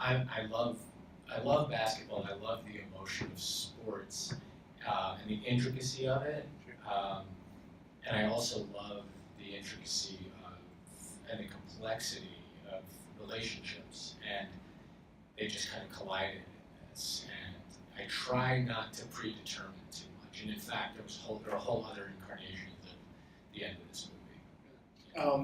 I love basketball. I love the emotion of sports and the intricacy of it. Um, and I also love the intricacy of and the complexity of relationships. And they just kind of collided in this. And I try not to predetermine too much. And in fact, there are a whole other incarnations of the end of this movie.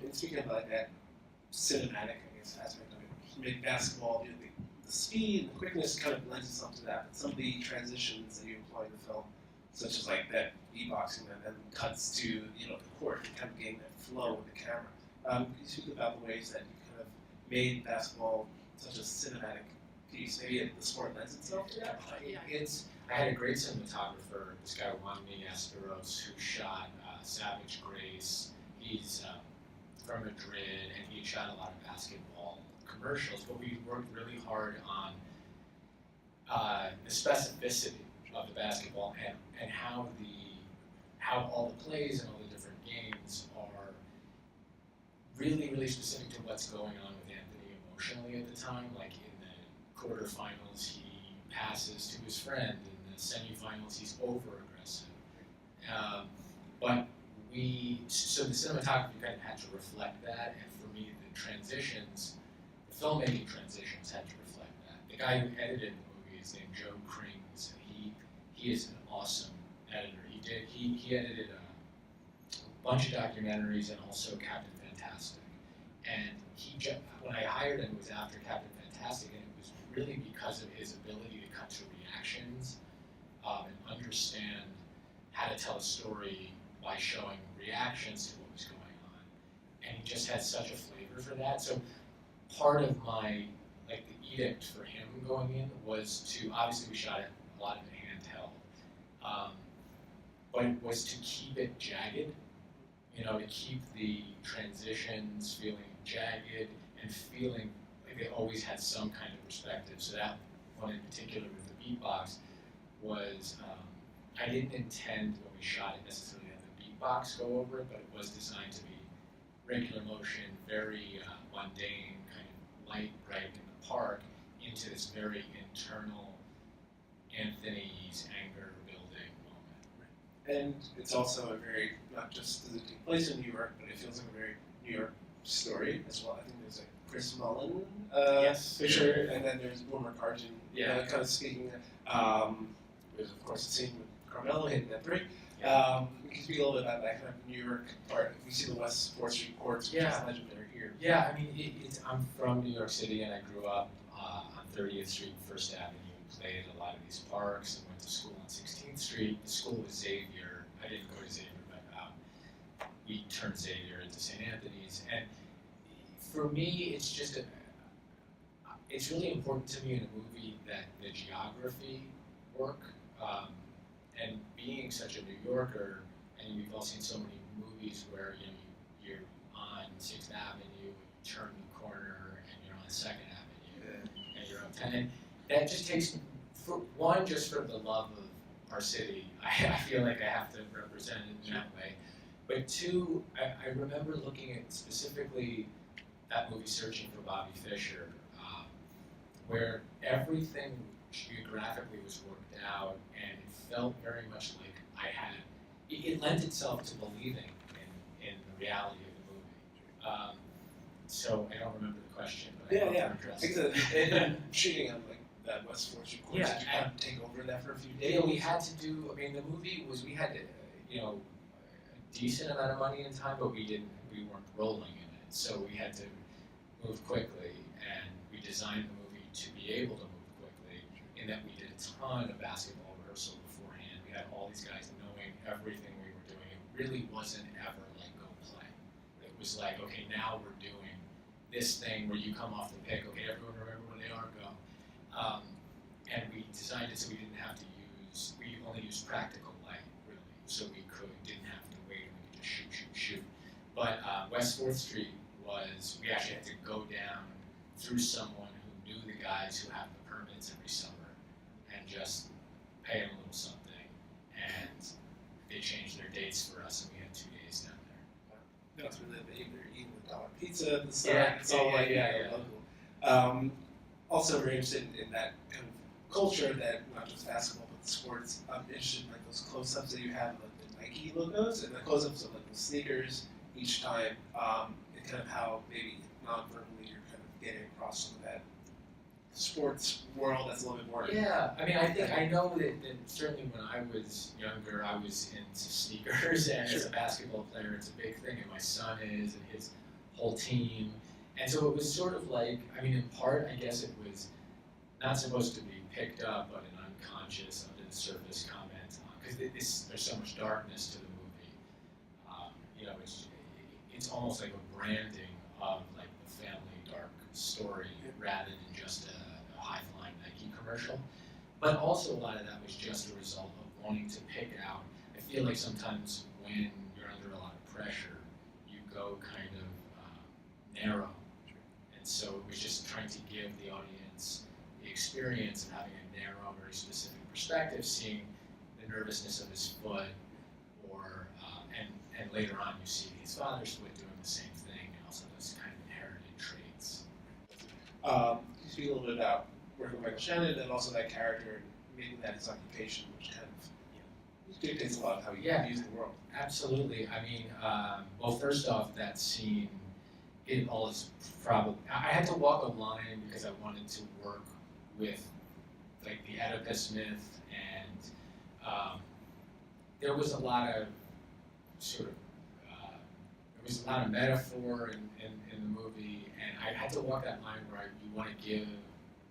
And speaking of like that cinematic, I guess, aspect of it, maybe basketball, you know, the speed and the quickness kind of lends itself to that. But some of the transitions that you employ in the film, such as like that beatboxing and then cuts to the court, and kind of getting that flow with the camera. Can you speak about the ways that you kind of made basketball such a cinematic piece? Maybe the sport lends itself to that. I had a great cinematographer, this guy Juan Asteros, who shot Savage Grace. He's from Madrid, and he shot a lot of basketball commercials, but we worked really hard on the specificity of the basketball and how all the plays and all the different games are really, really specific to what's going on with Anthony emotionally at the time. Like in the quarterfinals, he passes to his friend. In the semifinals, he's over-aggressive. So the cinematography kind of had to reflect that, and for me, the filmmaking transitions had to reflect that. The guy who edited the movie is named Joe Krings, and he is an awesome editor. He edited a bunch of documentaries and also Captain Fantastic. And when I hired him, it was after Captain Fantastic, and it was really because of his ability to cut to reactions and understand how to tell a story by showing reactions to what was going on. And he just had such a flavor for that. So part of the edict for him going in was to, obviously we shot a lot of it handheld, but it was to keep it jagged, to keep the transitions feeling jagged and feeling like they always had some kind of perspective. So that one in particular with the beatbox was, I didn't intend when we shot it necessarily have the beatbox go over it, but it was designed to be regular motion, very mundane, kind of light, bright in the park, into this very internal Anthony's anger building moment. And it's also a very, not just does it take place in New York, but it feels like a very New York story as well. I think there's a Chris Mullen picture, and then there's Boomer Carton kind of speaking. There's of course the scene with Carmelo hitting that three. We can speak a little bit about that kind of New York part. We see the West 4th Street courts, which is legendary here. Yeah, I mean, I'm from New York City, and I grew up on 30th Street and First Avenue, played at a lot of these parks, and went to school on 16th Street. The school was Xavier. I didn't go to Xavier, but we turned Xavier into St. Anthony's. And for me, it's really important to me in a movie that the geography work. And being such a New Yorker, and we've all seen so many movies where you're on 6th Avenue, you turn the corner, and you're on 2nd Avenue, and you're uptown. And that just takes, just for the love of our city, I feel like I have to represent it in that way. But two, I remember looking at specifically that movie, Searching for Bobby Fischer, where everything geographically was worked out, and it felt very much like it lent itself to believing in the reality of the movie. So I don't remember the question, but and shooting on like that West 4th Street course, did you kind of take over that for a few days? Yeah, we had to do. I mean, the movie we had a decent amount of money and time, but we weren't rolling in it, so we had to move quickly, and we designed the movie to be able to move quickly. In that we did a ton of basketball rehearsal beforehand. We had all these guys knowing everything we were doing. It really wasn't ever like go play. It was like, okay, now we're doing this thing where you come off the pick. Okay, everyone remember where they are, go. And we designed it so we didn't have to we only used practical light, really. So we didn't have to wait, and we could just shoot. But West 4th Street we actually had to go down through someone who knew the guys who have the permits every summer and just pay them a little something. And they changed their dates for us, and we had 2 days down there. That's really they're eating the dollar pizza at the start. It's all local. also very interested in that kind of culture that not just basketball but sports. I'm interested in like those close-ups that you have, like the Nike logos and the close-ups of like the sneakers each time, and kind of how maybe non-verbally you're kind of getting across some of that sports world that's a little bit more. Yeah, I mean, I know that certainly when I was younger, I was into sneakers, and as a basketball player, it's a big thing, and my son is, and his whole team, and so it was sort of like, I mean, in part, I guess it was not supposed to be picked up, but an unconscious, under the surface comment on, because there's so much darkness to the movie. It's almost like a branding of like the family dark story rather than just a high-flying Nike commercial. But also a lot of that was just a result of wanting to pick out. I feel like sometimes when you're under a lot of pressure, you go kind of narrow. And so it was just trying to give the audience the experience of having a narrow, very specific perspective, seeing the nervousness of his foot, or and later on you see his father's foot doing the same thing, and also those kind of inherited traits. Can you speak a little bit about working with Michael Shannon and also that character and making that his occupation, which kind of dictates a lot of how you views the world? Absolutely. I mean, well, first off, that scene, it all is probably, I had to walk a line because I wanted to work with like the Oedipus myth, and there was a lot of sort of there was a lot of metaphor in the movie, and I had to walk that line where you want to give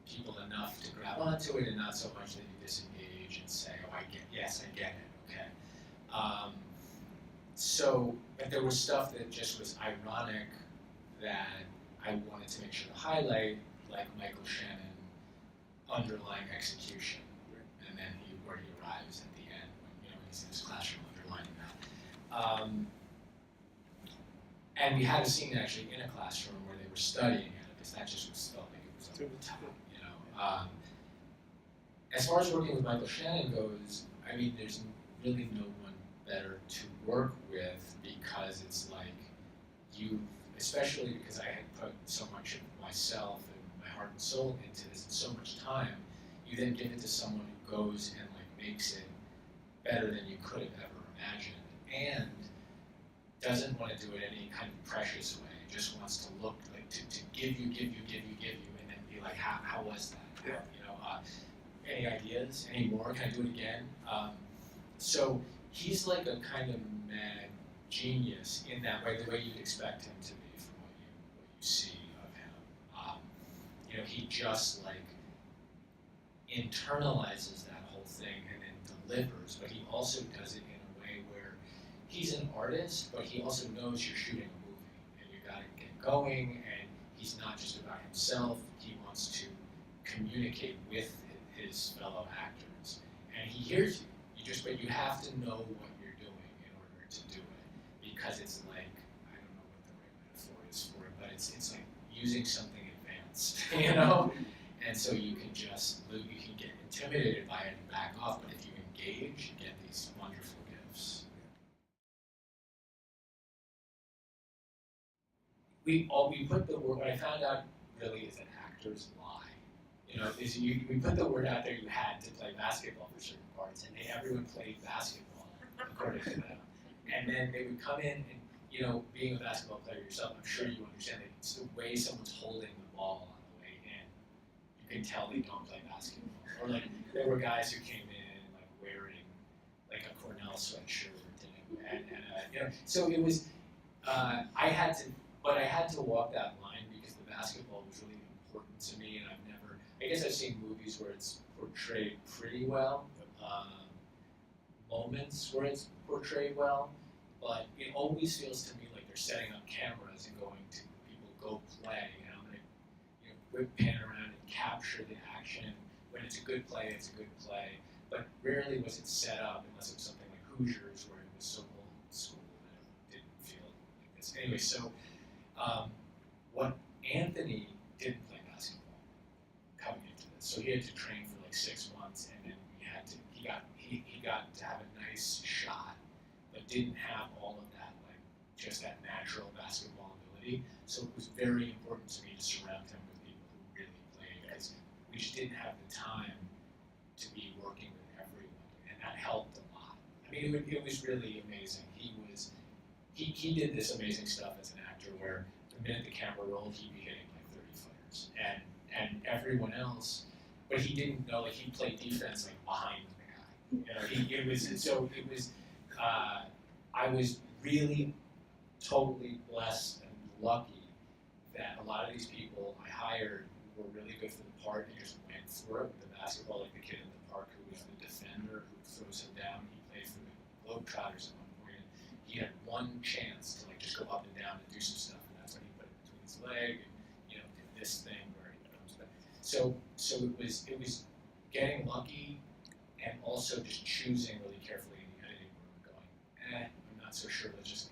people enough to grab onto it, and not so much that you disengage and say, "Oh, I get it, okay." But there was stuff that just was ironic that I wanted to make sure to highlight, like Michael Shannon underlying execution, and then where he arrives at the end when he's in his classroom underlining that. And we had a scene actually in a classroom where they were studying it, because that just felt like it was over the top, As far as working with Michael Shannon goes, I mean, there's really no one better to work with, because it's like especially because I had put so much of myself and my heart and soul into this and so much time, you then give it to someone who goes and like makes it better than you could have ever imagined, and doesn't want to do it any kind of precious way, just wants to look like to give you, and then be like, how was that? Any ideas? Any more? Can I do it again? So he's like a kind of mad genius in that way, the way you'd expect him to be from what you see of him. He just like internalizes that whole thing and then delivers, but he also does it in a way where he's an artist, but he also knows you're shooting a movie and you got to get going, and he's not just about himself, he wants to communicate with his fellow actors, and he hears you, but you have to know what you're doing in order to do it, because it's like, I don't know what the right metaphor is for it, but it's like using something advanced, and so you can get intimidated by it and back off, but if you engage, you get these wonderful gifts. We put the word, what I found out really is that actors lie. We put the word out there, you had to play basketball for certain parts, and everyone played basketball, according to them. And then they would come in, and being a basketball player yourself, I'm sure you understand that it's the way someone's holding the ball on the way in. You can tell they don't play basketball. Or like, there were guys who came in like wearing like a Cornell sweatshirt, and so it was. I had to walk that line because the basketball was really important to me, and I guess I've seen movies where it's portrayed pretty well, moments where it's portrayed well, but it always feels to me like they're setting up cameras and going to people, go play, and I'm going to whip pan around and capture the action. When it's a good play, it's a good play, but rarely was it set up unless it was something like Hoosiers, where it was so old school that it didn't feel like this. Anyway, so what Anthony didn't play basketball coming into this, so he had to train for like 6 months, and then he got to have a nice shot, but didn't have all of that, like just that natural basketball ability. So it was very important to me to surround him with people who really played, because we just didn't have the time to be working with everyone, and that helped a lot. I mean, it was really amazing. He did this amazing stuff as an actor where the minute the camera rolled, he'd be hitting like 30 flares, and everyone else, but he didn't know, like he played defense like behind the guy. It was. I was really totally blessed and lucky that a lot of these people I hired were really good for the part and just went for it with the basketball, like the kid in the park who was the defender who throws him down. He played for the Globetrotters at one point. He had one chance to like just go up and down and do some stuff, and that's when he put it between his leg and did this thing where he comes back. So it was getting lucky and also just choosing really carefully in the editing where we're going. I'm not so sure. Let's just